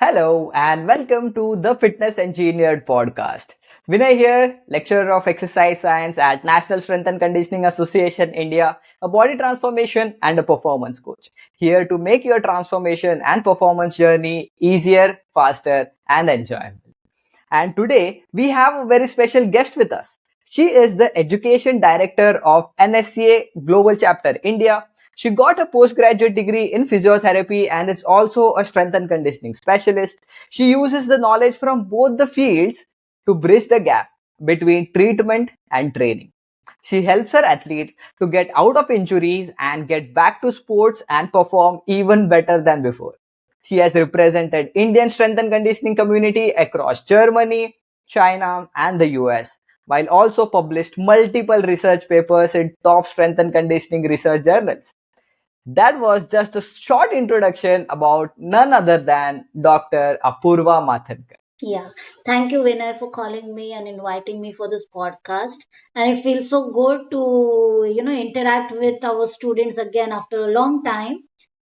Hello and welcome to the Fitness Engineered podcast. Vinay here, lecturer of exercise science at National Strength and Conditioning Association India, a body transformation and a performance coach. Here to make your transformation and performance journey easier, faster, and enjoyable. And today we have a very special guest with us. She is the Education Director of NSCA Global Chapter India. She got a postgraduate degree in physiotherapy and is also a strength and conditioning specialist. She uses the knowledge from both the fields to bridge the gap between treatment and training. She helps her athletes to get out of injuries and get back to sports and perform even better than before. She has represented Indian strength and conditioning community across Germany, China, and the US, while also published multiple research papers in top strength and conditioning research journals. That was just a short introduction about none other than Dr. Apurva Mathankar. Yeah, thank you, Vinay, for calling me and inviting me for this podcast. And it feels so good to, interact with our students again after a long time.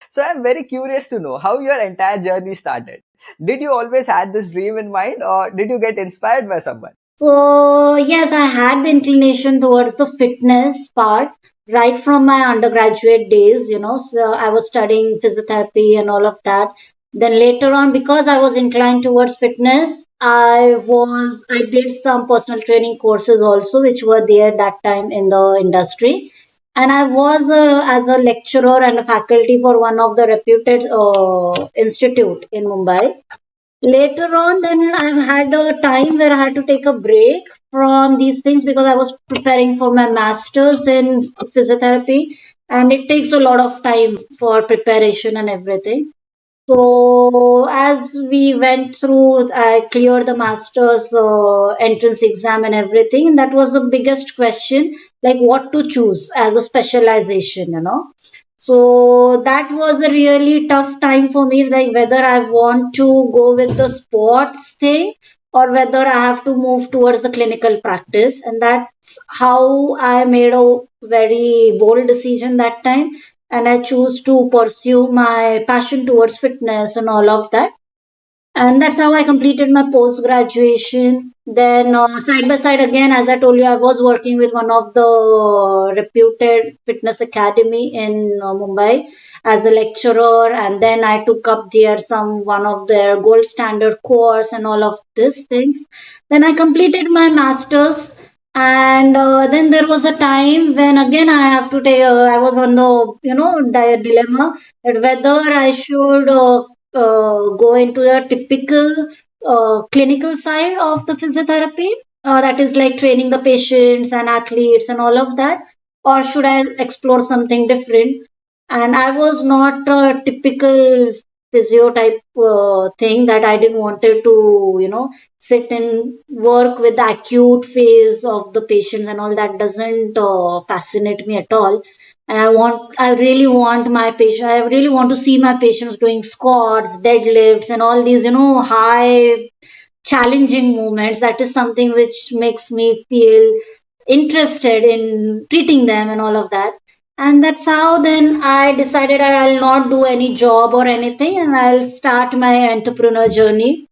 So I'm very curious to know how your entire journey started. Did you always had this dream in mind or did you get inspired by someone? So, yes, I had the inclination towards the fitness part right from my undergraduate days. So I was studying physiotherapy and all of that. Then later on, because I was inclined towards fitness, I did some personal training courses also, which were there that time in the industry. And I was as a lecturer and a faculty for one of the reputed institute in Mumbai. Later on, then I've had a time where I had to take a break from these things because I was preparing for my master's in physiotherapy, and it takes a lot of time for preparation and everything. So as we went through, I cleared the master's entrance exam and everything, and that was the biggest question, like what to choose as a specialization. So that was a really tough time for me, like whether I want to go with the sports thing or whether I have to move towards the clinical practice. And that's how I made a very bold decision that time. And I choose to pursue my passion towards fitness and all of that. And that's how I completed my post graduation. Then, side by side, again, as I told you, I was working with one of the reputed fitness academy in Mumbai as a lecturer, and then I took up there some one of their gold standard course and all of this thing. Then I completed my masters, and then there was a time when again I have to take. I was on the dilemma that whether I should go into the typical clinical side of the physiotherapy, that is like training the patients and athletes and all of that, or should I explore something different? And I was not a typical physio type thing that I didn't wanted to, sit and work with the acute phase of the patients and all that doesn't fascinate me at all. And I really want my patient, I really want to see my patients doing squats, deadlifts, and all these, high challenging movements. That is something which makes me feel interested in treating them and all of that. And that's how then I decided I'll not do any job or anything and I'll start my entrepreneur journey.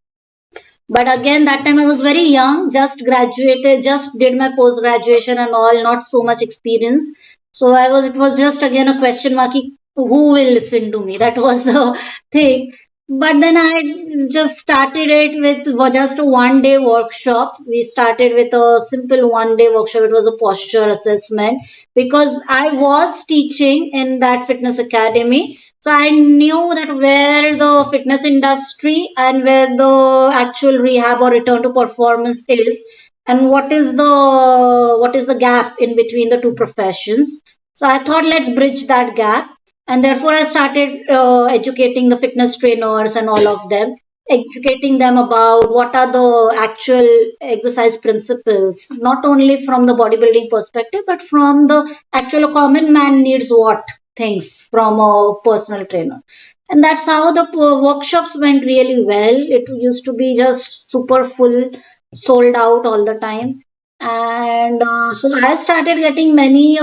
But again, that time I was very young, just graduated, just did my post graduation and all, not so much experience. So it was just again a question mark, who will listen to me? That was the thing. But then I just started it with just a 1 day workshop. We started with a simple 1 day workshop. It was a posture assessment because I was teaching in that fitness academy. So I knew that where the fitness industry and where the actual rehab or return to performance is, and what is the gap in between the two professions. So I thought let's bridge that gap, and therefore I started educating the fitness trainers and all of them, educating them about what are the actual exercise principles, not only from the bodybuilding perspective, but from the actual common man needs what things from a personal trainer. And that's how the workshops went really well. It used to be just super full, sold out all the time. And so I started getting many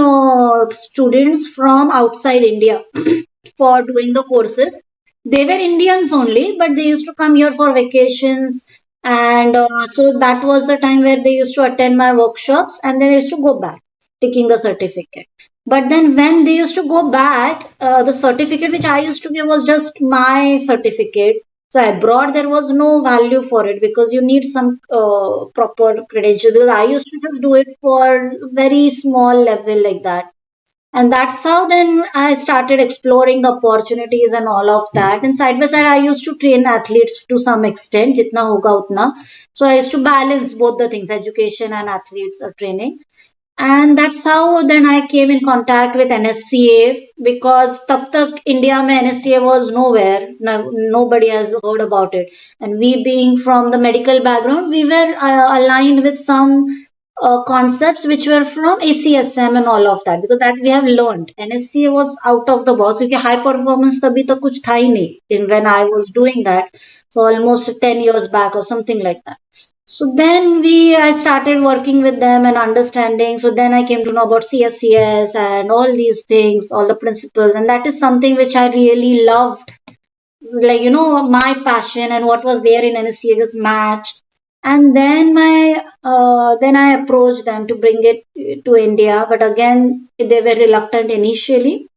students from outside India for doing the courses. They were Indians only, but they used to come here for vacations. And so that was the time where they used to attend my workshops and then they used to go back, taking the certificate. But then when they used to go back, the certificate which I used to give was just my certificate. So abroad, there was no value for it because you need some proper credentials. Because I used to just do it for very small level like that, and that's how then I started exploring the opportunities and all of that. And side by side, I used to train athletes to some extent, jitna hoga utna. So I used to balance both the things, education and athlete training. And that's how then I came in contact with NSCA, because tab tak India mein NSCA was nowhere. No, nobody has heard about it. And we being from the medical background, we were aligned with some concepts which were from ACSM and all of that, because that we have learned. NSCA was out of the box because high performance tabhi to kuch tha hi nahi in when I was doing that. So almost 10 years back or something like that. So then I started working with them and understanding. So then I came to know about CSCS and all these things, all the principles, and that is something which I really loved. Like, my passion and what was there in NSCA just matched. And then then I approached them to bring it to India, but again they were reluctant initially.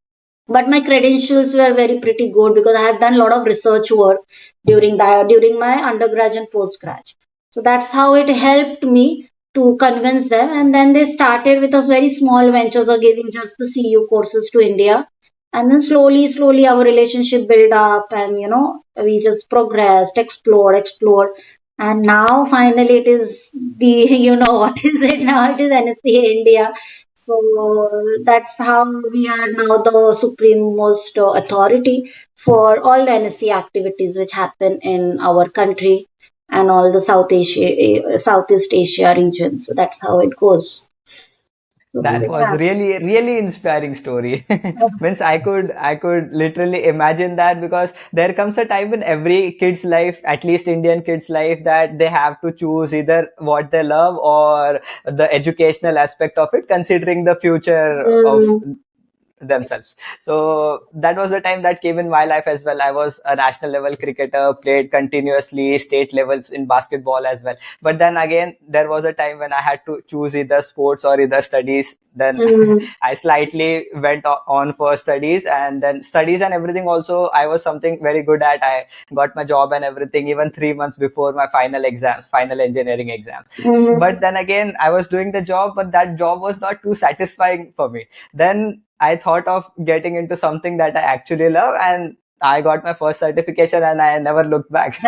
But my credentials were very pretty good because I had done a lot of research work during my undergrad and postgrad. So that's how it helped me to convince them. And then they started with us very small ventures of giving just the CU courses to India. And then slowly our relationship built up, and we just progressed, explored. And now finally it is the, what is it now? It is NSCA India. So that's how we are now the supreme most authority for all the NSCA activities which happen in our country and all the Southeast Asia region. So that's how it goes. So, That was yeah. really inspiring story. Means I could literally imagine that, because there comes a time in every kid's life, at least Indian kid's life, that they have to choose either what they love or the educational aspect of it, considering the future of Mm, themselves. So that was the time that came in my life as well. I was a national level cricketer, played continuously state levels in basketball as well. But then again, there was a time when I had to choose either sports or either studies. Then mm, I slightly went on for studies, and then studies and everything also I was something very good at. I got my job and everything even 3 months before my final exams, final engineering exam. But mm. then again, I was doing the job, but that job was not too satisfying for me. Then I thought of getting into something that I actually love, and I got my first certification and I never looked back.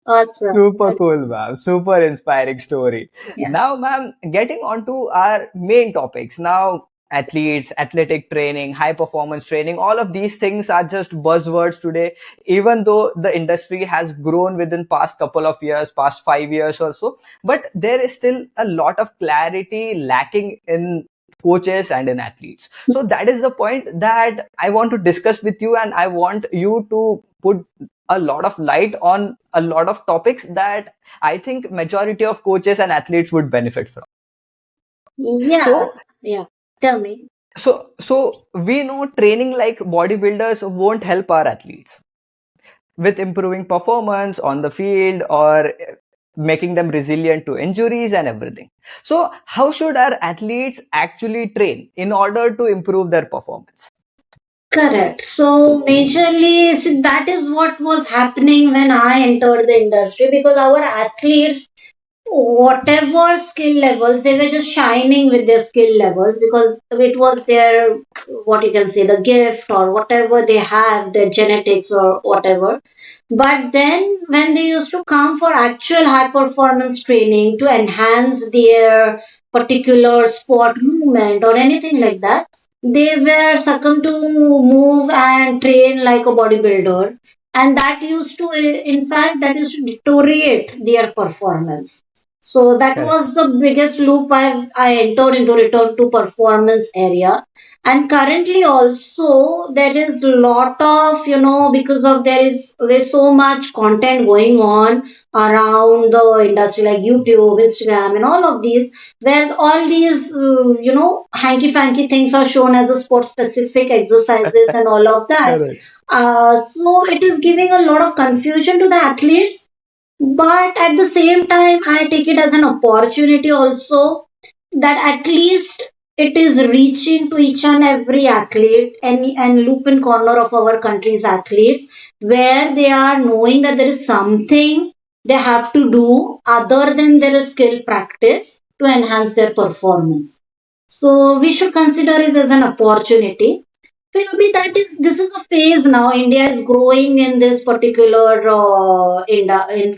Awesome. Super cool, ma'am. Super inspiring story. Yeah. Now, ma'am, getting on to our main topics. Now, athletes, athletic training, high performance training, all of these things are just buzzwords today. Even though the industry has grown within past couple of years, past 5 years or so, but there is still a lot of clarity lacking in coaches and in athletes. So that is the point that I want to discuss with you, and I want you to put a lot of light on a lot of topics that I think majority of coaches and athletes would benefit from. Yeah. So, Yeah. Tell me. so we know training like bodybuilders won't help our athletes with improving performance on the field or making them resilient to injuries and everything. So, how should our athletes actually train in order to improve their performance? Correct. So majorly, see, that is what was happening when I entered the industry, because our athletes, whatever skill levels, they were just shining with their skill levels because it was their, what you can say, the gift or whatever they have, their genetics or whatever. But then when they used to come for actual high performance training to enhance their particular sport movement or anything like that, they were succumbed to move and train like a bodybuilder. And that used to, in fact, that used to deteriorate their performance. So that Correct. was the biggest loop I entered into return to performance area. And currently also there is a lot of, because of there's so much content going on around the industry like YouTube, Instagram and all of these, where all these, hanky fanky things are shown as a sport specific exercises and all of that. Correct. So it is giving a lot of confusion to the athletes, but at the same time, I take it as an opportunity also that at least it is reaching to each and every athlete and loop in corner of our country's athletes where they are knowing that there is something they have to do other than their skill practice to enhance their performance. So we should consider it as an opportunity. Maybe this is a phase now. India is growing in this particular in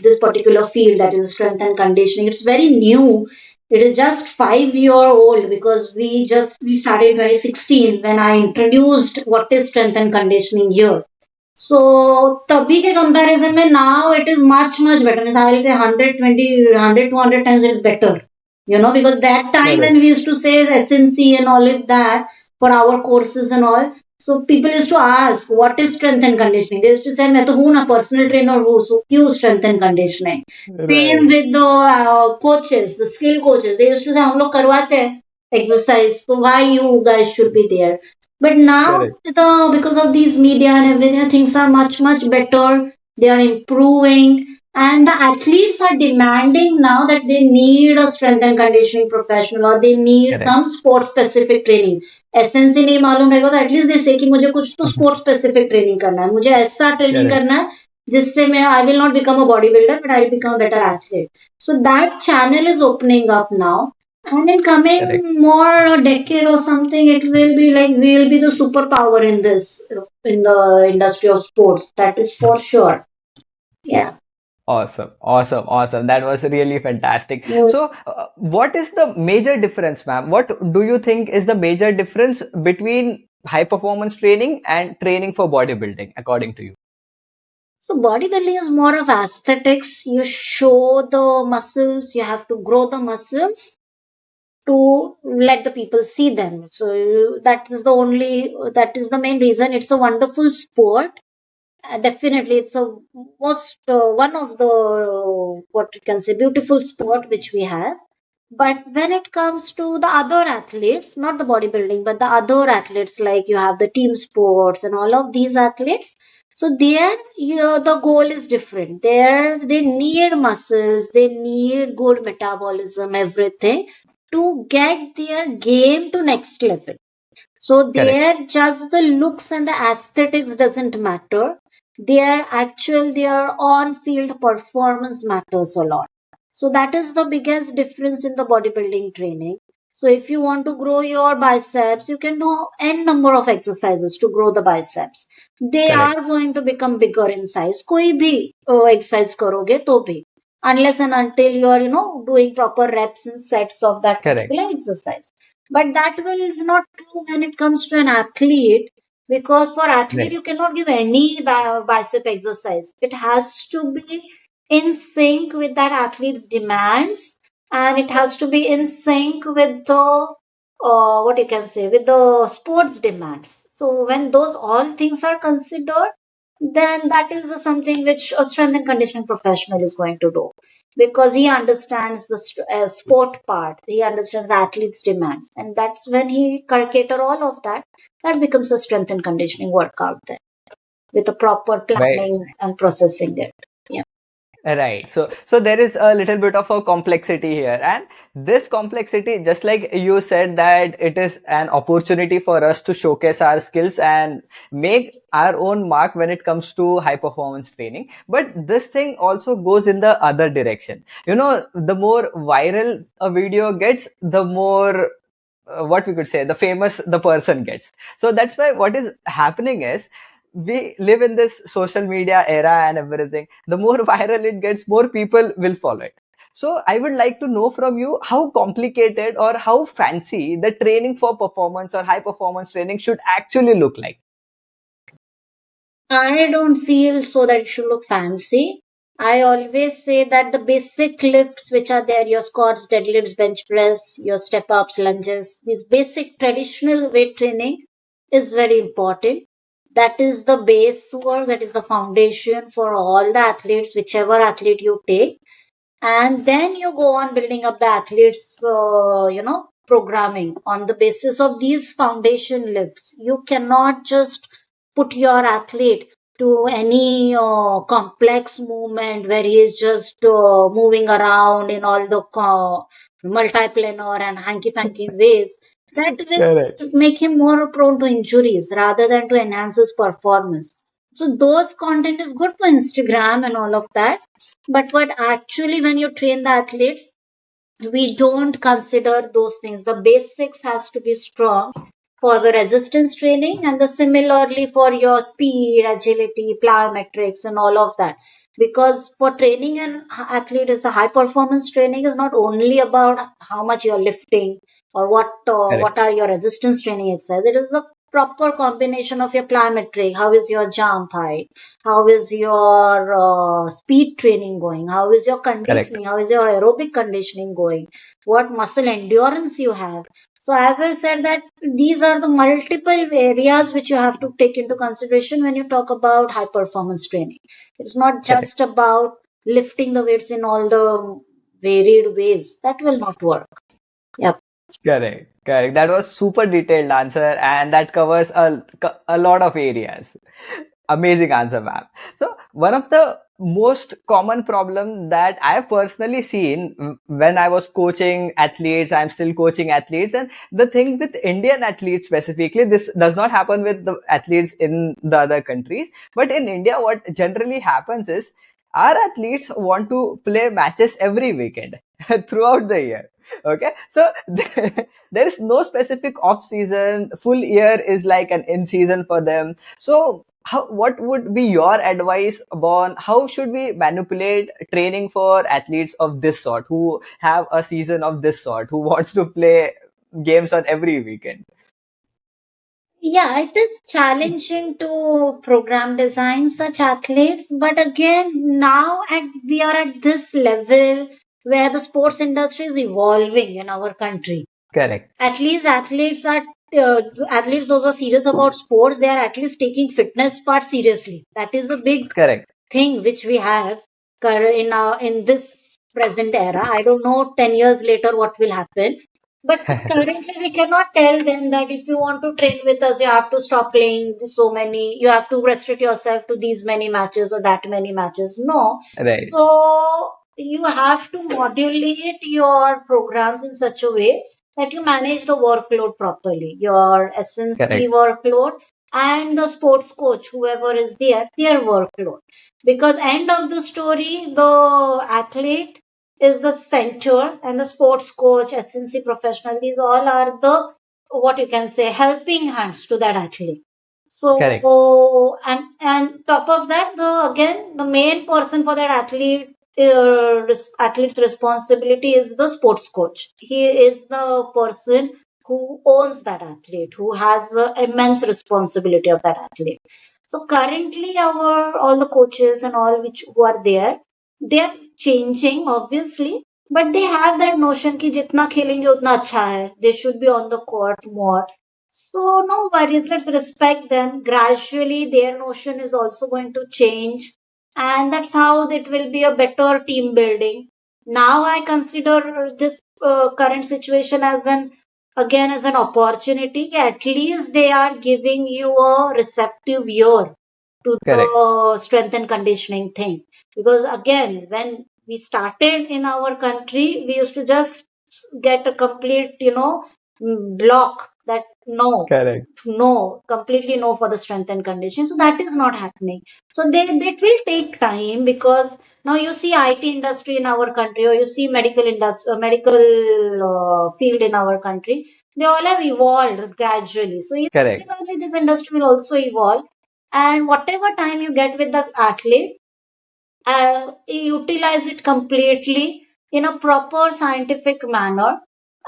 this particular field, that is strength and conditioning. It's very new. It is just 5 year old because we started in 2016 when I introduced what is strength and conditioning here. So तभी के comparison में now it is much better. Means I will say 120, 100, 200 times it is better. Because that time when Correct. we used to say SNC and all of that for our courses and all, so people used to ask, what is strength and conditioning? They used to say, मैं तो हूँ ना personal trainer हूँ, so क्यों strength and conditioning? Same Right. with the coaches, the skill coaches. They used to say, हम लोग करवाते हैं exercise, so why you guys should be there? But now, Correct. because of these media and everything, things are much better. They are improving, and the athletes are demanding now that they need a strength and conditioning professional or they need Correct. some sport specific training. SNC नहीं मालूम रहेगा तो at least they से कि मुझे कुछ तो sport specific training करना है, मुझे ऐसा ट्रेनिंग Correct. करना है जिससे मैं I will not become a body builder but I will become a better athlete. So that channel is opening up now. And in coming Correct. more a decade or something, it will be like we'll be the superpower in this, in the industry of sports. That is for sure. Yeah. Awesome, awesome, awesome. That was really fantastic. Mm. So, what is the major difference, ma'am? What do you think is the major difference between high performance training and training for bodybuilding, according to you? So bodybuilding is more of aesthetics. You show the muscles, you have to grow the muscles to let the people see them. So that is the main reason. It's a wonderful sport. Definitely, it's a most one of the what you can say beautiful sport which we have. But when it comes to the other athletes, not the bodybuilding, but the other athletes, like you have the team sports and all of these athletes, so there the goal is different. There they need muscles, they need good metabolism, everything to get their game to next level. So Correct. there just the looks and the aesthetics doesn't matter. Their on-field performance matters a lot. So that is the biggest difference in the bodybuilding training. So if you want to grow your biceps, you can do n number of exercises to grow the biceps. They Correct. are going to become bigger in size. कोई भी exercise करोगे तो भी, unless and until you are doing proper reps and sets of that Correct. particular exercise. But that will is not true when it comes to an athlete, because for athlete Right. you cannot give any bicep exercise. It has to be in sync with that athlete's demands, and it has to be in sync with the what you can say with the sports demands. So when those all things are considered, then that is something which a strength and conditioning professional is going to do, because he understands the sport part, he understands the athlete's demands, and that's when he cater all of that. That becomes a strength and conditioning workout then, with a proper Right. planning and processing it. Yeah. Right. So there is a little bit of a complexity here, and this complexity, just like you said, that it is an opportunity for us to showcase our skills and make our own mark when it comes to high performance training. But this thing also goes in the other direction. The more viral a video gets, the more what we could say, the famous the person gets. So that's why what is happening is we live in this social media era and everything. The more viral it gets, more people will follow it. So I would like to know from you how complicated or how fancy the training for performance or high performance training should actually look like. I don't feel so that it should look fancy. I always say that the basic lifts which are there, your squats, deadlifts, bench press, your step ups, lunges, these basic traditional weight training is very important. That is the base work, that is the foundation for all the athletes, whichever athlete you take. And then you go on building up the athletes, programming on the basis of these foundation lifts. You cannot just put your athlete to any complex movement where he is just moving around in all the multiplanar and hanky-panky ways. That Correct. will make him more prone to injuries rather than to enhance his performance. So those content is good for Instagram and all of that, but what actually, when you train the athletes, we don't consider those things. The basics has to be strong for the resistance training, and the similarly for your speed, agility, plyometrics, and all of that. Because for training an athlete, it's a high performance training is not only about how much you're lifting or what Correct. are your resistance training exercise. It is the proper combination of your plyometric. How is your jump height? How is your speed training going? How is your Correct. conditioning? How is your aerobic conditioning going? What muscle endurance you have? So, as I said, that these are the multiple areas which you have to take into consideration when you talk about high performance training. It's not Correct. just about lifting the weights in all the varied ways. That will not work. Yep. Correct. Correct. That was super detailed answer, and that covers a lot of areas. Amazing answer, ma'am. So one of the most common problem that I've personally seen when I was coaching athletes, I'm still coaching athletes, and the thing with Indian athletes specifically, this does not happen with the athletes in the other countries, but in India, what generally happens is our athletes want to play matches every weekend throughout the year. Okay, so there is no specific off season. Full year is like an in season for them. So what would be your advice on how should we manipulate training for athletes of this sort who have a season of this sort who wants to play games on every weekend? Yeah, it is challenging to program design such athletes, but again, we are at this level where the sports industry is evolving in our country. Correct. At least athletes those who are serious about sports, they are at least taking fitness part seriously. That is a big Correct. thing which we have in this present era. I don't know 10 years later what will happen. But currently, we cannot tell them that if you want to train with us, you have to stop playing so many, you have to restrict yourself to these many matches or that many matches. No. Right. So, you have to modulate your programs in such a way that you manage the workload properly, your SNC Correct. workload and the sports coach, whoever is there, their workload. Because end of the story, the athlete is the center and the sports coach, SNC professional, these all are the what you can say helping hands to that athlete. Correct. So and top of that, the again the main person for that athlete's responsibility is the sports coach. He is the person who owns that athlete, who has the immense responsibility of that athlete. So currently, our all the coaches and all which who are there, they are changing obviously, but they have that notion कि जितना खेलेंगे उतना अच्छा है. They should be on the court more. So no worries. Let's respect them. Gradually, their notion is also going to change, and that's how it will be a better team building. Now I consider this current situation as an again as an opportunity. At least they are giving you a receptive ear to Correct. the strength and conditioning thing. Because again, when we started in our country, we used to just get a complete, block that Correct. completely no for the strength and conditioning. So that is not happening. So that will take time because now you see IT industry in our country or you see medical industry, medical field in our country. They all have evolved gradually. So Correct. similarly, this industry will also evolve. And whatever time you get with the athlete, utilize it completely in a proper scientific manner.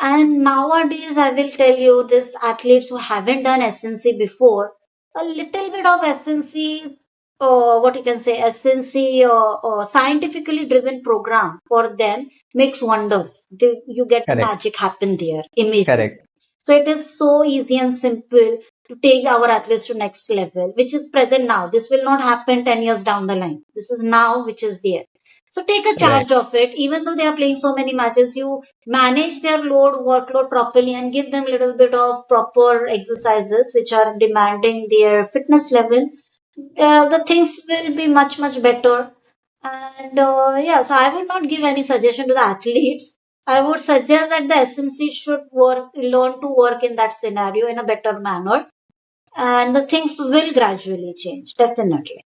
And nowadays, I will tell you this athletes who haven't done SNC before, a little bit of SNC what you can say, SNC scientifically driven program for them makes wonders. You get the Correct. magic happen there immediately. Correct. So it is so easy and simple to take our athletes to next level, which is present now. This will not happen 10 years down the line. This is now, which is there. So take a Right. charge of it. Even though they are playing so many matches, you manage their workload properly and give them a little bit of proper exercises which are demanding their fitness level. The things will be much, much better. And yeah, so I would not give any suggestion to the athletes. I would suggest that the SMC should learn to work in that scenario in a better manner, and the things will gradually change. Definitely,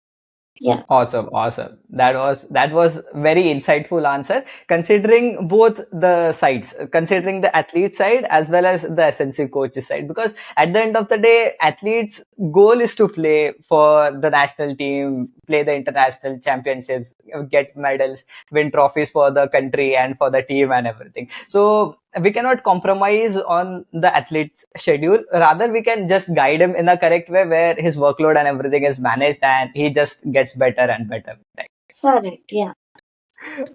yeah. Awesome, awesome. That was very insightful answer, considering both the sides, considering the athlete side as well as the SNC coaches side. Because at the end of the day, athletes' goal is to play for the national team, play the international championships, get medals, win trophies for the country and for the team and everything. So we cannot compromise on the athlete's schedule. Rather, we can just guide him in a correct way where his workload and everything is managed and he just gets better and better. Right. Correct, yeah.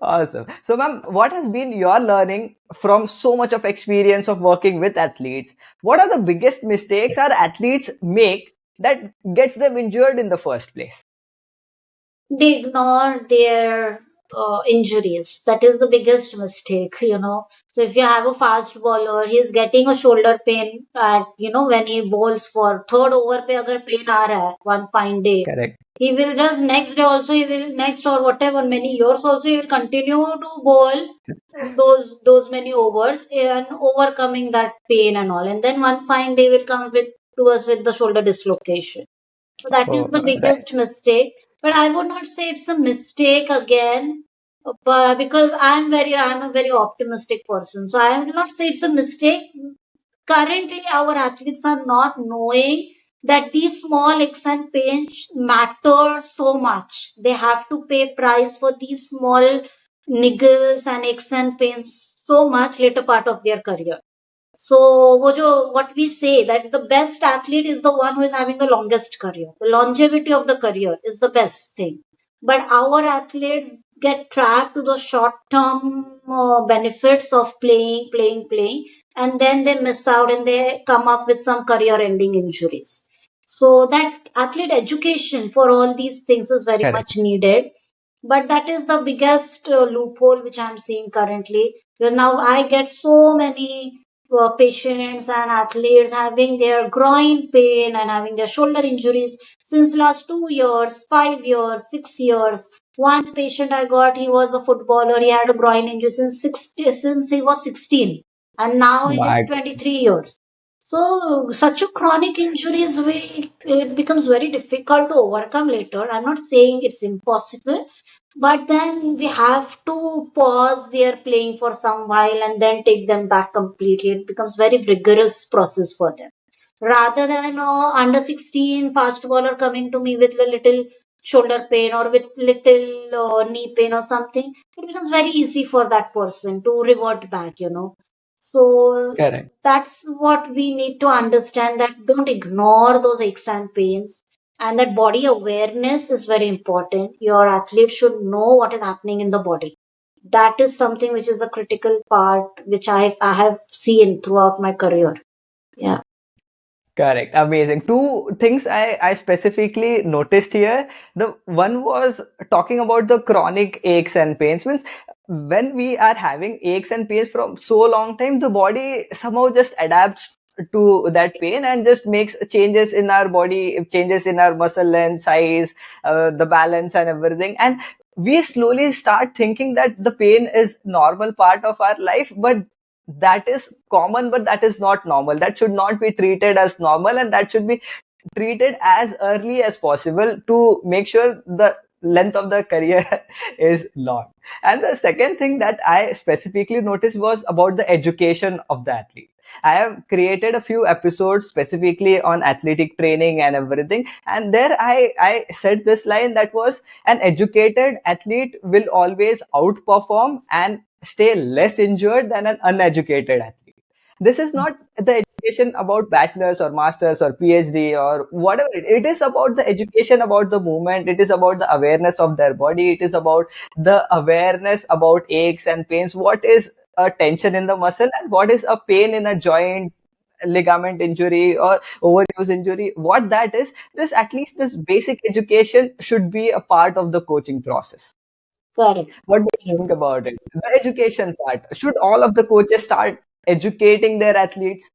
Awesome. So, ma'am, what has been your learning from so much of experience of working with athletes? What are the biggest mistakes our athletes make that gets them injured in the first place? They ignore their injuries. That is the biggest mistake. So if you have a fast bowler, he's getting a shoulder pain at, when he bowls for third over पे अगर pain आ रहा है one fine day, Correct. he will just next day also, he will next or whatever many years also, he will continue to bowl those many overs and overcoming that pain and all, and then one fine day will come with to us with the shoulder dislocation. So that is Oh, the right. biggest mistake. But I would not say it's a mistake again, but because I'm a very optimistic person. So I will not say it's a mistake. Currently, our athletes are not knowing that these small aches and pains matter so much. They have to pay price for these small niggles and aches and pains so much later part of their career. So what we say that the best athlete is the one who is having the longest career. The longevity of the career is the best thing. But our athletes get trapped to the short-term benefits of playing, and then they miss out and they come up with some career-ending injuries. So that athlete education for all these things is very Correct. much needed. But that is the biggest loophole which I'm seeing currently. Because now I get so many patients and athletes having their groin pain and having their shoulder injuries since last 2 years, 5 years, 6 years. One patient I got, he was a footballer. He had a groin injury since he was 16, and now he is My 23 years. So such a chronic injuries, it becomes very difficult to overcome later. I'm not saying it's impossible, but then we have to pause their playing for some while and then take them back completely. It becomes very rigorous process for them. Rather than under 16 fast bowler coming to me with a little shoulder pain or with little knee pain or something, it becomes very easy for that person to revert back. So correct. that's what we need to understand, that don't ignore those aches and pains, and that body awareness is very important. Your athlete should know what is happening in the body. That is something which is a critical part which I have seen throughout my career. Yeah. Correct. Amazing. Two things I specifically noticed here. The one was talking about the chronic aches and pains. Means when we are having aches and pains from so long time, the body somehow just adapts to that pain and just makes changes in our body, changes in our muscle length, size, the balance and everything. And we slowly start thinking that the pain is normal part of our life, but that is common, but that is not normal. That should not be treated as normal, and that should be treated as early as possible to make sure the length of the career is long. And the second thing that I specifically noticed was about the education of the athlete. I have created a few episodes specifically on athletic training and everything, and there I said this line that was, an educated athlete will always outperform and stay less injured than an uneducated athlete. This is not the education about bachelor's or master's or PhD or whatever. It is about the education about the movement. It is about the awareness of their body. It is about the awareness about aches and pains. What is a tension in the muscle and what is a pain in a joint, ligament injury or overuse injury, what that is. This, at least this basic education should be a part of the coaching process. Correct. What do you think about it? The education part. Should all of the coaches start educating their athletes?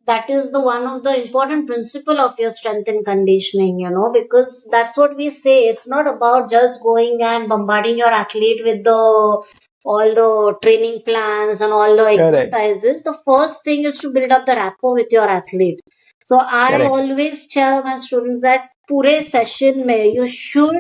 That is the one of the important principle of your strength and conditioning, because that's what we say. It's not about just going and bombarding your athlete with the all the training plans and all the Correct. exercises. The first thing is to build up the rapport with your athlete. So I Correct. always tell my students that pure session mein you should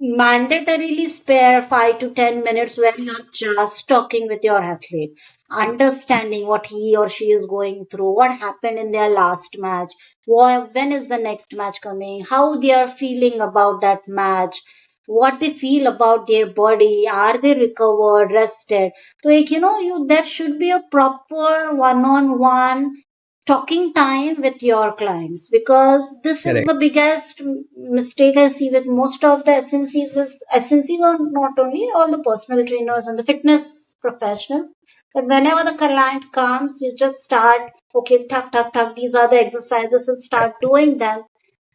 mandatorily spare 5 to 10 minutes where you're just talking with your athlete, understanding what he or she is going through, what happened in their last match, when is the next match coming, how they are feeling about that match, what they feel about their body, are they recovered, rested. So, there should be a proper one-on-one talking time with your clients, because this is Correct. the biggest mistake I see with most of the SNCs. Is SNCs are not only all the personal trainers and the fitness professionals, but whenever the client comes, you just start, okay, tuck, tuck, tuck, these are the exercises and start doing them.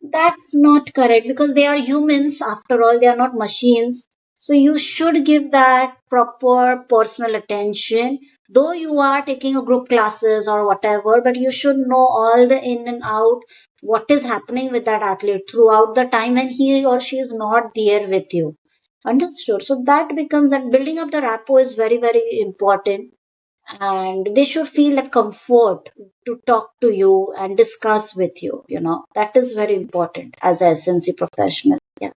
That's not correct, because they are humans after all, they are not machines. So you should give that proper personal attention. Though you are taking a group classes or whatever, but you should know all the in and out, what is happening with that athlete throughout the time when he or she is not there with you. Understood. So that becomes that building up the rapport is very, very important, and they should feel that comfort to talk to you and discuss with you. That is very important as a SNC professional. Yeah.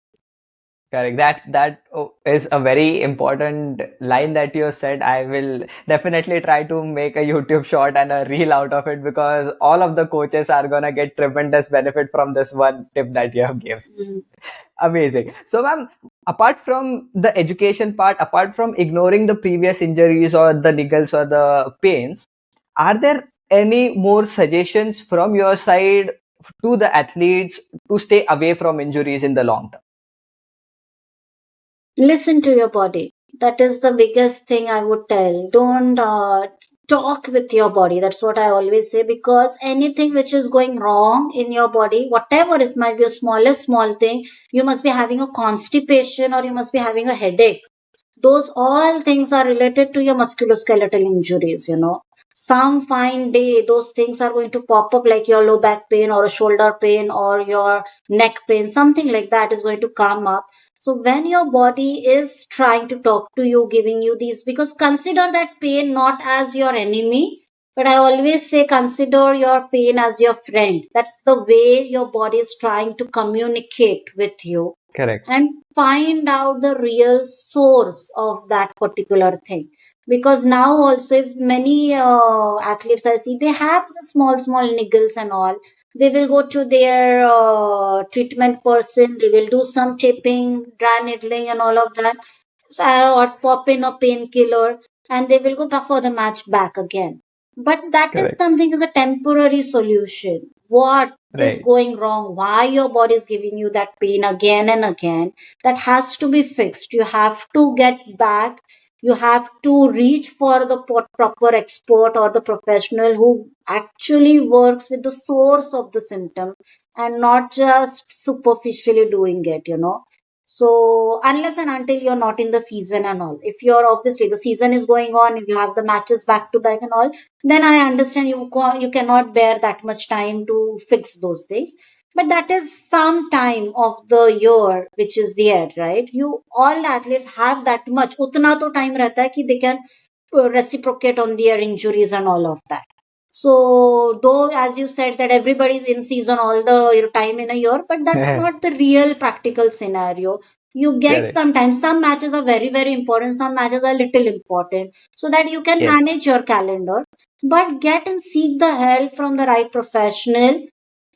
Correct. That is a very important line that you said. I will definitely try to make a YouTube short and a reel out of it because all of the coaches are gonna get tremendous benefit from this one tip that you have given. Mm. Amazing. So, ma'am, apart from the education part, apart from ignoring the previous injuries or the niggles or the pains, are there any more suggestions from your side to the athletes to stay away from injuries in the long term? Listen to your body. That is the biggest thing I would tell. Don't talk with your body. That's what I always say, because anything which is going wrong in your body, whatever it might be, a smallest small thing, you must be having a constipation or you must be having a headache. Those all things are related to your musculoskeletal injuries. Some fine day those things are going to pop up, like your low back pain or a shoulder pain or your neck pain, something like that is going to come up. So when your body is trying to talk to you, giving you these, because consider that pain not as your enemy, but I always say consider your pain as your friend. That's the way your body is trying to communicate with you, Correct. and find out the real source of that particular thing. Because now also, if many athletes I see, they have the small small niggles and all, they will go to their treatment person, they will do some chipping, dry needling and all of that, or pop in a painkiller, and they will go back for the match back again. But that is Correct. something is a temporary solution. What is Right. going wrong? Why your body is giving you that pain again and again? That has to be fixed. You have to get back. You have to reach for the proper expert or the professional who actually works with the source of the symptom and not just superficially doing it. So unless and until you're not in the season and all, if you're obviously the season is going on, if you have the matches back to back and all, then I understand you cannot bear that much time to fix those things. But that is some time of the year which is there, right? You all athletes have that much. Utna to time रहता है कि they can reciprocate on their injuries and all of that. So, though, as you said, that everybody's in season all the time in a year, but that's not the real practical scenario. You get Correct. sometimes some matches are very, very important, some matches are little important, so that you can Yes. manage your calendar, but get and seek the help from the right professional.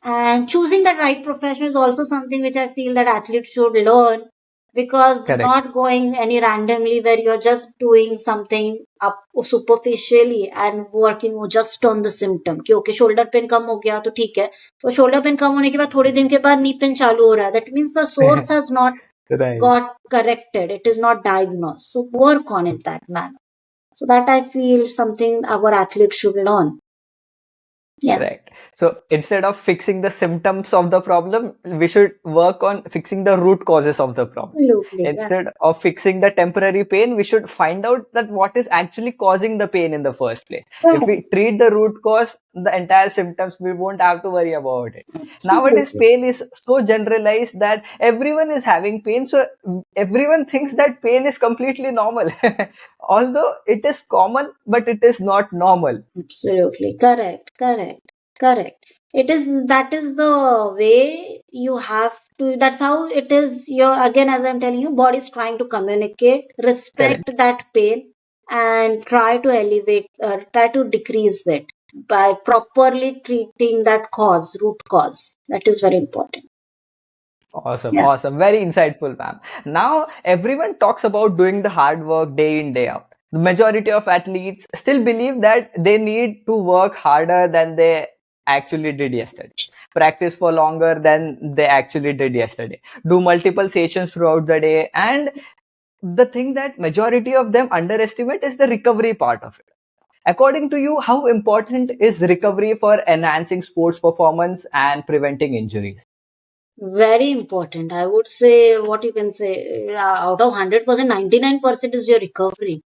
And choosing the right professional is also something which I feel that athletes should learn. because Correct. not going any randomly where you're just doing something up superficially and working just on the symptom कि okay shoulder pain कम हो गया तो ठीक है तो shoulder pain कम होने के बाद थोड़े दिन के बाद knee pain चालू हो रहा है that means the source has not Right. got corrected, it is not diagnosed, so work on it that manner. So that I feel something our athletes should learn. Yeah, Right. So instead of fixing the symptoms of the problem, we should work on fixing the root causes of the problem. absolutely. Yeah. Instead of fixing the temporary pain, we should find out that what is actually causing the pain in the first place. If Correct. we treat the root cause, the entire symptoms, we won't have to worry about it. Nowadays, Absolutely. pain is so generalized that everyone is having pain. So everyone thinks that pain is completely normal. Although it is common, but it is not normal. Absolutely. Correct. Correct. Correct. It is that is the way you have to, that's how it is your, again, as I'm telling you, body is trying to communicate, respect Correct. that pain and try to elevate, try to decrease it by properly treating that cause, root cause. That is very important. Awesome, Yeah. awesome. Very insightful, ma'am. Now, everyone talks about doing the hard work day in, day out. The majority of athletes still believe that they need to work harder than they actually did yesterday. Practice for longer than they actually did yesterday. Do multiple sessions throughout the day. And the thing that majority of them underestimate is the recovery part of it. According to you, how important is recovery for enhancing sports performance and preventing injuries? Very important. I would say what you can say out of 100%, 99% is your recovery.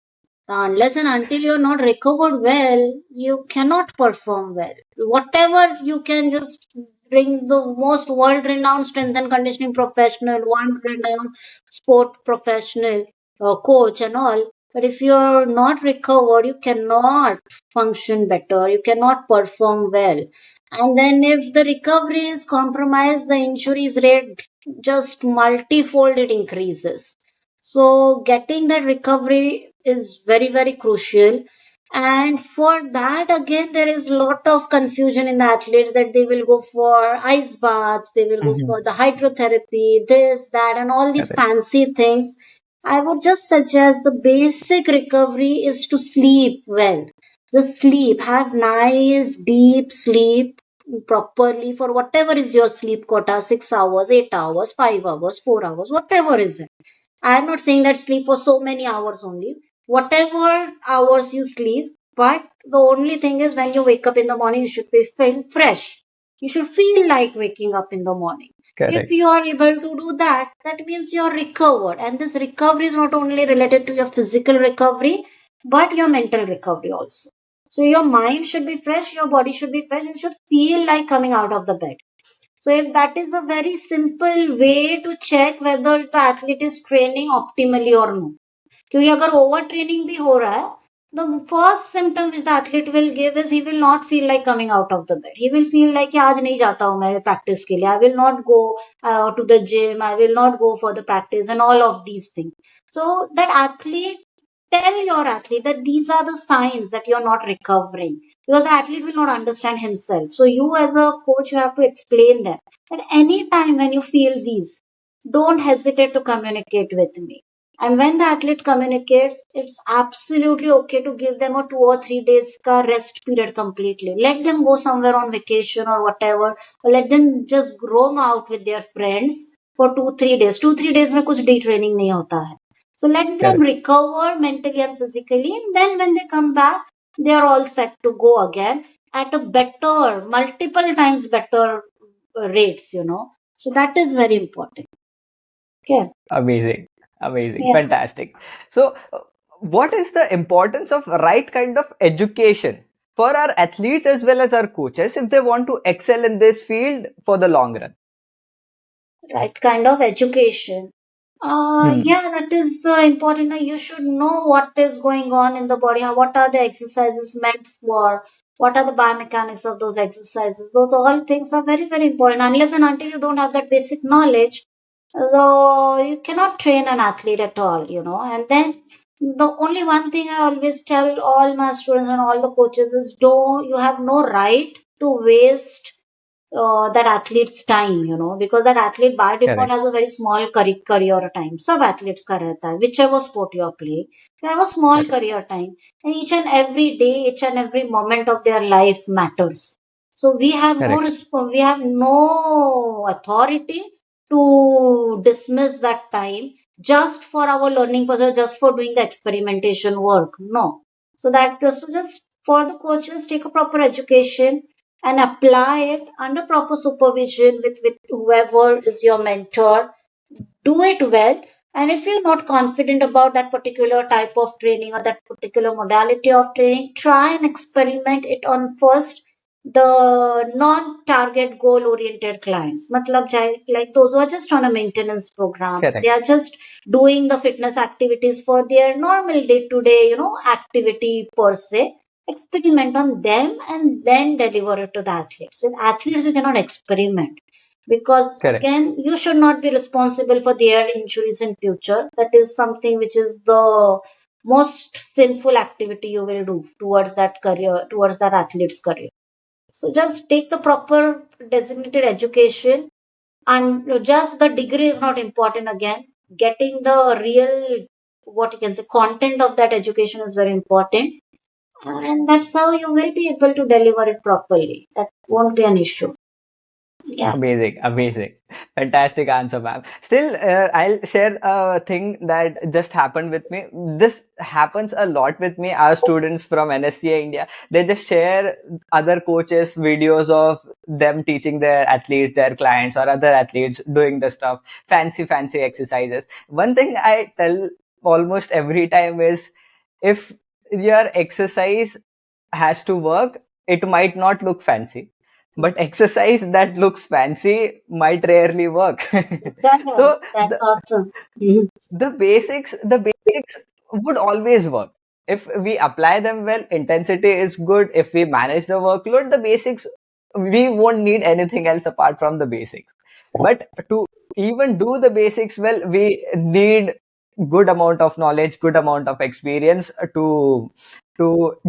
Unless and until you're not recovered well, you cannot perform well. Whatever you can just bring the most world renowned strength and conditioning professional, world renowned sport professional, coach, and all. But if you're not recovered, you cannot function better, you cannot perform well. And then if the recovery is compromised, the injuries rate just multifold it increases. So getting that recovery is very, very crucial. And for that, again, there is a lot of confusion in the athletes that they will go for ice baths, they will go Mhm. for the hydrotherapy, this, that, and all these Correct. fancy things. I would just suggest the basic recovery is to sleep well. Just sleep, have nice deep sleep properly for whatever is your sleep quota 6 hours, 8 hours, 5 hours, 4 hours, whatever is it. I'm not saying that sleep for so many hours only. Whatever hours you sleep, but the only thing is when you wake up in the morning, you should be feel fresh. You should feel like waking up in the morning. If Correct. you are able to do that, that means you're recovered. And this recovery is not only related to your physical recovery, but your mental recovery also. So your mind should be fresh, your body should be fresh, you should feel like coming out of the bed. So if that is a very simple way to check whether the athlete is training optimally or no. क्योंकि अगर over training भी हो रहा है the first symptom which the athlete will give is he will not feel like coming out of the bed. He will feel like कि आज नहीं जाता हूँ मैं practice के लिए. I will not go to the gym. I will not go for the practice and all of these things. So that athlete, tell your athlete that these are the signs that you're not recovering because the athlete will not understand himself. So you as a coach, you have to explain them that any time when you feel these, don't hesitate to communicate with me. And when the athlete communicates, it's absolutely okay to give them a 2 or 3 days ka rest period completely. Let them go somewhere on vacation or whatever, or let them just roam out with their friends for 2 3 days. 2 3 days में कुछ day training नहीं होता है. So let them Correct. recover mentally and physically, and then when they come back, they are all set to go again at a better, multiple times better rates, you know. So that is very important. Okay. Amazing. Amazing. Yeah. Fantastic. So, what is the importance of right kind of education for our athletes as well as our coaches if they want to excel in this field for the long run? Right kind of education. Hmm. Yeah, that is the important. You should know what is going on in the body. What are the exercises meant for? What are the biomechanics of those exercises? Those all things are very, very important. Unless and until you don't have that basic knowledge, so you cannot train an athlete at all, you know. And then the only one thing I always tell all my students and all the coaches is don't, you have no right to waste that athlete's time, because that athlete by default Correct. has a very small career time. Sab athletes का रहता है, whichever sport you are playing, they have a small Correct. career time, and each and every day, each and every moment of their life matters. So Correct. we have no authority to dismiss that time just for our learning purpose, just for doing the experimentation work. No. So that so just for the coaches, take a proper education and apply it under proper supervision with whoever is your mentor. Do it well. And if you're not confident about that particular type of training or that particular modality of training, try and experiment it on first the non-target goal-oriented clients. Matlab, like those who are just on a maintenance program, they Correct. are just doing the fitness activities for their normal day-to-day, activity per se. Experiment on them and then deliver it to the athletes. With athletes, you cannot experiment because Correct. again you should not be responsible for their injuries in future. That is something which is the most sinful activity you will do towards that career, towards that athlete's career. So just take the proper designated education, and just the degree is not important. Again, getting the real, what you can say, content of that education is very important, and that's how you will be able to deliver it properly. That won't be an issue. Yeah. Amazing, amazing. Fantastic answer, ma'am. Still, I'll share a thing that just happened with me. This happens a lot with me. Our students from NSCA India, they just share other coaches' videos of them teaching their athletes, their clients, or other athletes doing the stuff, fancy, fancy exercises. One thing I tell almost every time is if your exercise has to work, it might not look fancy, but exercise that looks fancy might rarely work. Yeah, So that's awesome. Mhm. the basics would always work if we apply them well. Intensity is good. If we manage the workload, the basics, we won't need anything else apart from the basics. But to even do the basics well, we need good amount of knowledge, good amount of experience to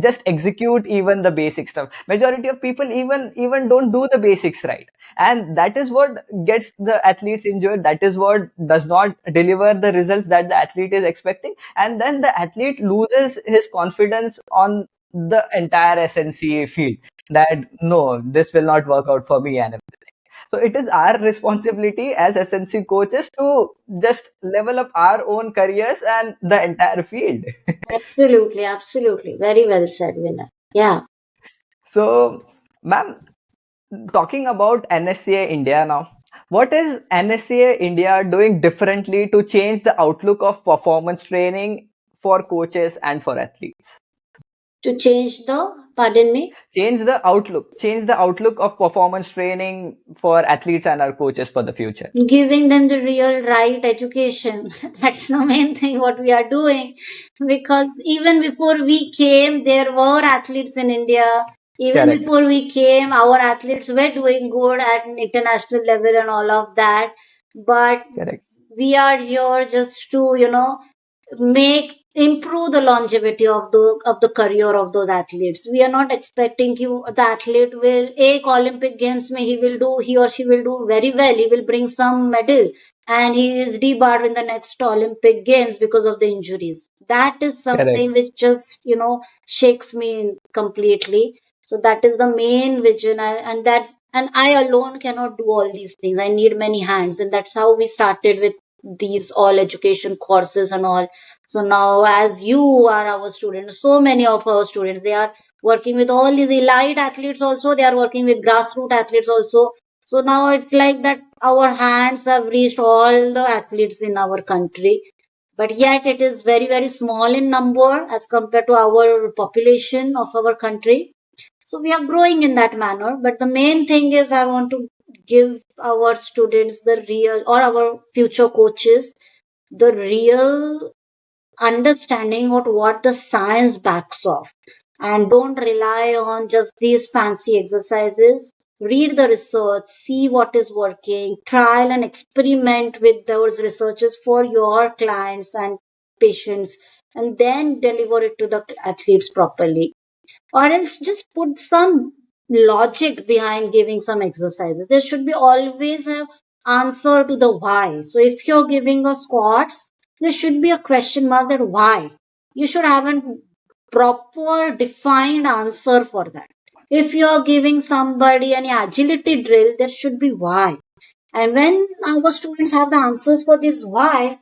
just execute even the basic stuff. Majority of people even don't do the basics right, and that is what gets the athletes injured. That is what does not deliver the results that the athlete is expecting, and then the athlete loses his confidence on the entire SNC field, that no, this will not work out for me. And so it is our responsibility as SNC coaches to just level up our own careers and the entire field. Absolutely, absolutely. Very well said, Vinay. Yeah. So, ma'am, talking about NSCA India now, what is NSCA India doing differently to change the outlook of performance training for coaches and for athletes? To change the, pardon me, Change the outlook of performance training for athletes and our coaches for the future. giving them the real right education. That's the main thing what we are doing. Because even before we came, there were athletes in India. Even Correct. before we came, our athletes were doing good at an international level and all of that. But Correct. we are here just to, make improve the longevity of the career of those athletes. We are not expecting you the athlete will एक Olympic games में he or she will do very well. He will bring some medal and he is debarred in the next Olympic games because of the injuries. That is Correct. something which just shakes me completely. So that is the main vision, and I alone cannot do all these things. I need many hands, and that's how we started with these all education courses and all. So now, as you are our students, so many of our students, they are working with all these elite athletes also, they are working with grassroots athletes also. So now it's like that our hands have reached all the athletes in our country. But yet it is very, very small in number as compared to our population of our country. So we are growing in that manner. But the main thing is I want to give our students the real, or our future coaches, the real understanding of what the science backs off, and don't rely on just these fancy exercises. Read the research, see what is working, trial and experiment with those researches for your clients and patients, and then deliver it to the athletes properly. Or else just put some logic behind giving some exercises. There should be always an answer to the why. So if you're giving a squats, there should be a question mark that why. You should have a proper defined answer for that. If you're giving somebody any agility drill, there should be why. And when our students have the answers for this why,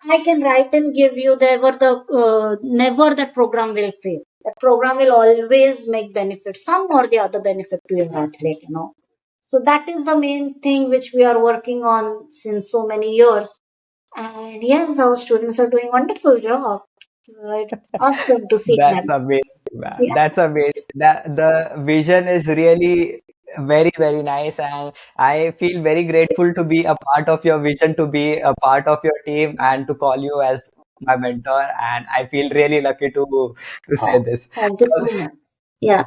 I can write and give you never that program will fail. That program will always make benefit, some or the other benefit to your athlete, you know. So that is the main thing which we are working on since so many years. And yes, our students are doing wonderful job. It's awesome to see That's them. amazing, man. Yeah. That's amazing. The vision is really very, very nice, and I feel very grateful to be a part of your vision, to be a part of your team, and to call you as my mentor. And I feel really lucky to say Oh, this. thank you so much. Yeah.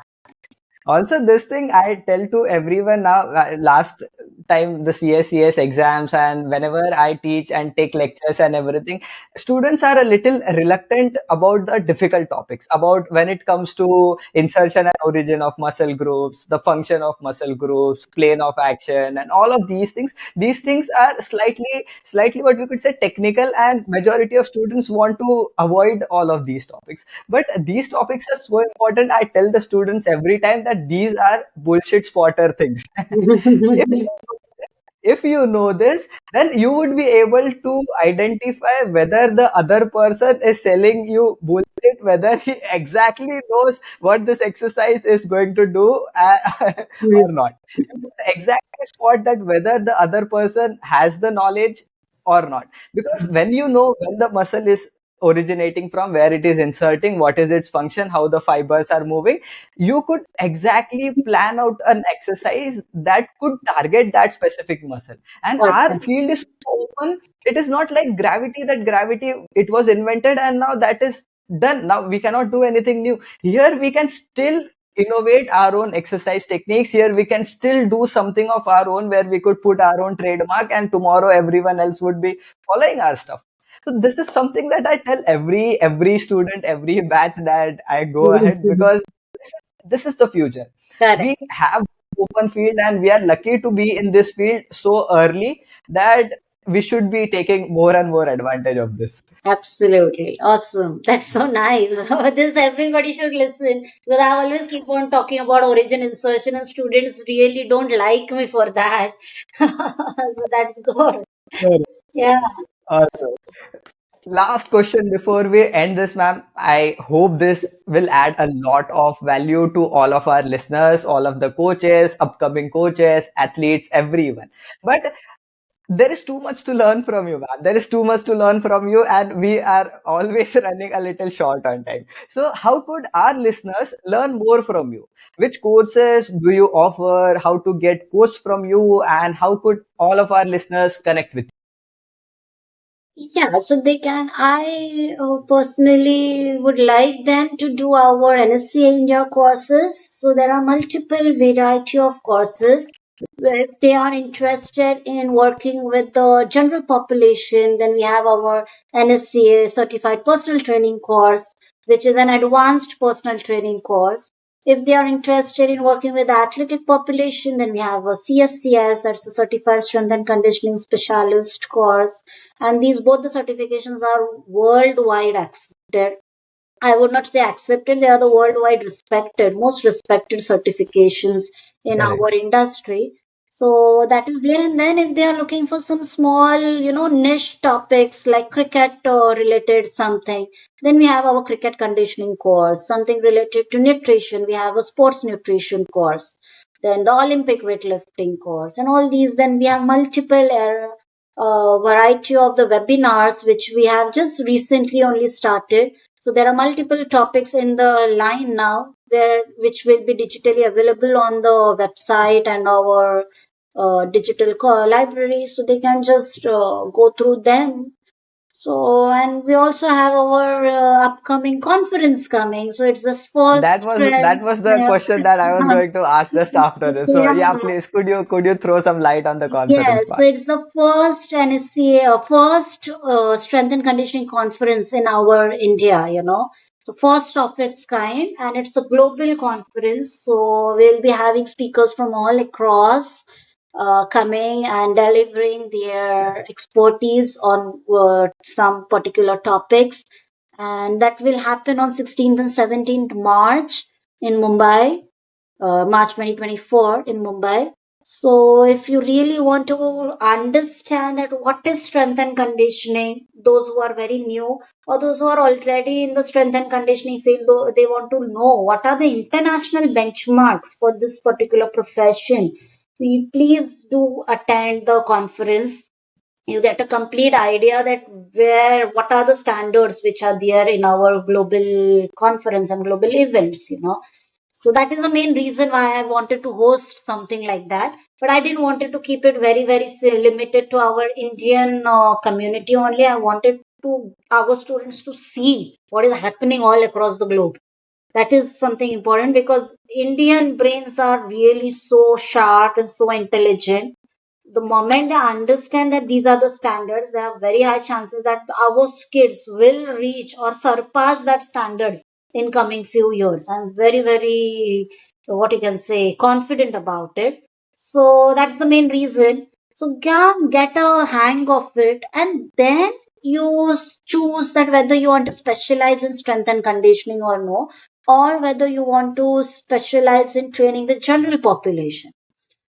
Also, this thing I tell to everyone now, last time the CSCS exams and whenever I teach and take lectures and everything, students are a little reluctant about the difficult topics, about when it comes to insertion and origin of muscle groups, the function of muscle groups, plane of action, and all of these things. These things are slightly what we could say technical, and majority of students want to avoid all of these topics, but these topics are so important. I tell the students every time that these are bullshit spotter things. if if you know this, then you would be able to identify whether the other person is selling you bullshit, whether he exactly knows what this exercise is going to do or not. You would exactly spot that whether the other person has the knowledge or not. Because when you know when the muscle is originating from, where it is inserting, what is its function, how the fibers are moving, you could exactly plan out an exercise that could target that specific muscle. And our Awesome. field is so open. It is not like gravity, that gravity, it was invented and now that is done. Now we cannot do anything new. Here we can still innovate our own exercise techniques. Here we can still do something of our own, where we could put our own trademark and tomorrow everyone else would be following our stuff. So this is something that I tell every student, every batch, that I go ahead, because this is the future. We Correct. have open field and we are lucky to be in this field so early, that we should be taking more and more advantage of this. Absolutely. Awesome. That's so nice. This everybody should listen because I always keep on talking about origin insertion and students really don't like me for that. So that's good. Sure. Yeah. Awesome. Last question before we end this, ma'am. I hope this will add a lot of value to all of our listeners, all of the coaches, upcoming coaches, athletes, everyone. But there is too much to learn from you, man. There is too much to learn from you, and we are always running a little short on time. So, how could our listeners learn more from you? Which courses do you offer? How to get coached from you? And how could all of our listeners connect with Yeah, so they can. I personally would like them to do our NSCA India courses. So there are multiple variety of courses where if they are interested in working with the general population, then we have our NSCA certified personal training course, which is an advanced personal training course. If they are interested in working with the athletic population, then we have a CSCS, that's a certified strength and conditioning specialist course, and these both the certifications are worldwide accepted. I would not say accepted, they are the worldwide respected, most respected certifications in you? our industry. So that is there. And then if they are looking for some small, niche topics like cricket related something, then we have our cricket conditioning course, something related to nutrition. We have a sports nutrition course, then the Olympic weightlifting course, and all these. Then we have multiple variety of the webinars which we have just recently only started. So there are multiple topics in the line now where which will be digitally available on the website and our digital library, so they can just go through them. So and we also have our upcoming conference coming. So it's the first That trend. was the question that I was going to ask just after this. So yeah, Yeah. please could you throw some light on the conference Yes, so part? it's the first NSCA or first strength and conditioning conference in our India. So first of its kind, and it's a global conference. So we'll be having speakers from all across coming and delivering their expertise on some particular topics, and that will happen on 16th and 17th March in Mumbai, March 2024 in Mumbai. So, if you really want to understand that what is strength and conditioning, those who are very new or those who are already in the strength and conditioning field, though they want to know what are the international benchmarks for this particular profession, please do attend the conference. You get a complete idea that where what are the standards which are there in our global conference and global events. So that is the main reason why I wanted to host something like that. But I didn't wanted to keep it very, very limited to our Indian community only. I wanted to our students to see what is happening all across the globe. That is something important because Indian brains are really so sharp and so intelligent. The moment they understand that these are the standards, there are very high chances that our kids will reach or surpass that standards in coming few years. I'm very, very, what you can say, confident about it. So that's the main reason. So get a hang of it, and then you choose that whether you want to specialize in strength and conditioning or no, or whether you want to specialize in training the general population.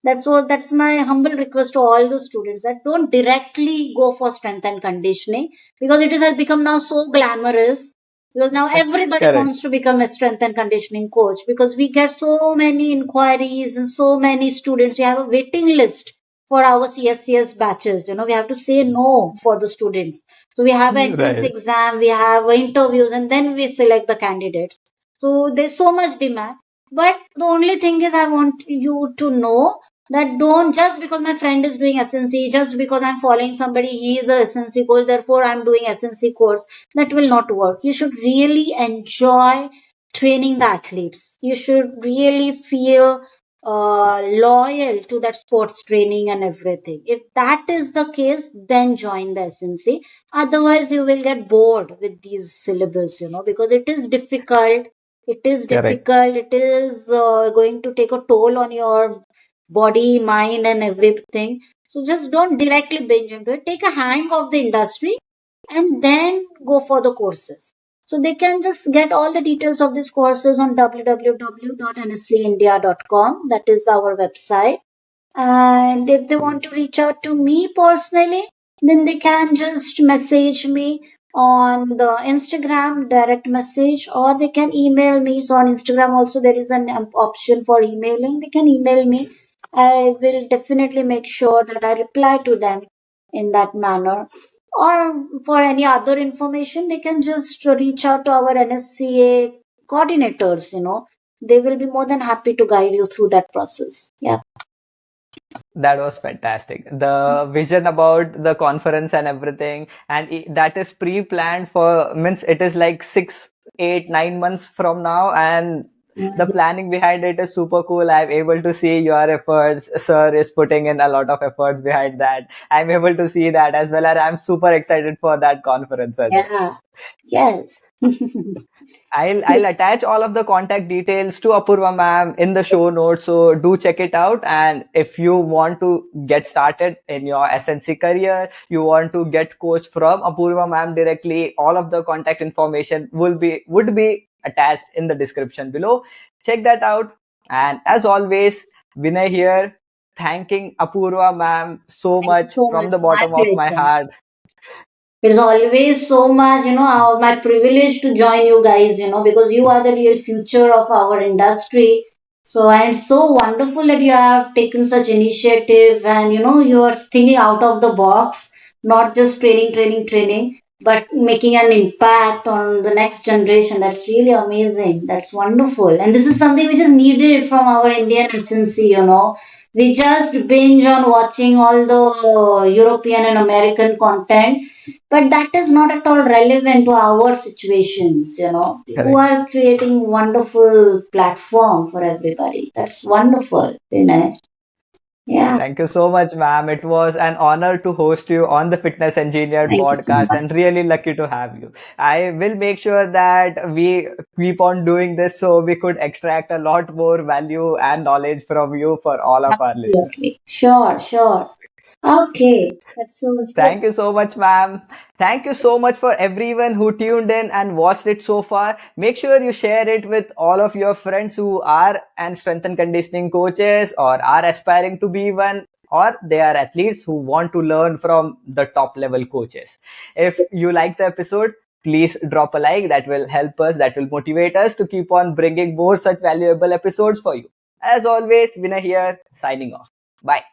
That's my humble request to all the students that don't directly go for strength and conditioning because it has become now so glamorous. Because now everybody Correct. wants to become a strength and conditioning coach because we get so many inquiries and so many students. We have a waiting list for our CSCS batches. We have to say no for the students. So we have an entrance Right. exam, we have interviews, and then we select the candidates. So there's so much demand. But the only thing is, I want you to know that don't just because my friend is doing SNC, just because I'm following somebody, he is a SNC course, therefore I'm doing SNC course. That will not work. You should really enjoy training the athletes. You should really feel loyal to that sports training and everything. If that is the case, then join the SNC. Otherwise, you will get bored with these syllabus, because it is difficult. It is Correct. difficult. It is going to take a toll on your body, mind, and everything. So just don't directly binge into it. Take a hang of the industry and then go for the courses. So they can just get all the details of these courses on www.nscaindia.com. That is our website. And if they want to reach out to me personally, then they can just message me on the Instagram direct message, or they can email me. So on Instagram also there is an option for emailing. They can email me. I will definitely make sure that I reply to them in that manner. Or for any other information, they can just reach out to our NSCA coordinators. They will be more than happy to guide you through that process. Yeah. That was fantastic. The vision about the conference and everything, and that is pre-planned for, means it is like 6, 8, 9 months from now, and the planning behind it is super cool. I'm able to see your efforts. Sir is putting in a lot of efforts behind that. I'm able to see that as well, and I'm super excited for that conference as well. Yeah. Yes. I'll attach all of the contact details to Apurva ma'am in the show notes. So do check it out. And if you want to get started in your SNC career, you want to get coached from Apurva ma'am directly, all of the contact information would be attached in the description below. Check that out. And as always, Vinay here, thanking Apurva ma'am so Thank you much so much. from the My bottom of my pleasure. heart. It's always so much, my privilege to join you guys, because you are the real future of our industry. So, and it's so wonderful that you have taken such initiative and, you are thinking out of the box, not just training, training, training, but making an impact on the next generation. That's really amazing. That's wonderful. And this is something which is needed from our Indian SNC. We just binge on watching all the European and American content, but that is not at all relevant to our situations. You Correct. are creating wonderful platform for everybody. That's wonderful. Yeah. Thank you so much, ma'am. It was an honor to host you on the Fitness Engineered Thank you so podcast much. and really lucky to have you. I will make sure that we keep on doing this so we could extract a lot more value and knowledge from you for all of our listeners. Absolutely. Sure, sure. Okay. That's so it's good. Thank you so much, ma'am. Thank you so much for everyone who tuned in and watched it so far. Make sure you share it with all of your friends who are and strength and conditioning coaches or are aspiring to be one, or they are athletes who want to learn from the top level coaches. If you like the episode, please drop a like. That will help us, that will motivate us to keep on bringing more such valuable episodes for you. As always, Vinay here, signing off. Bye.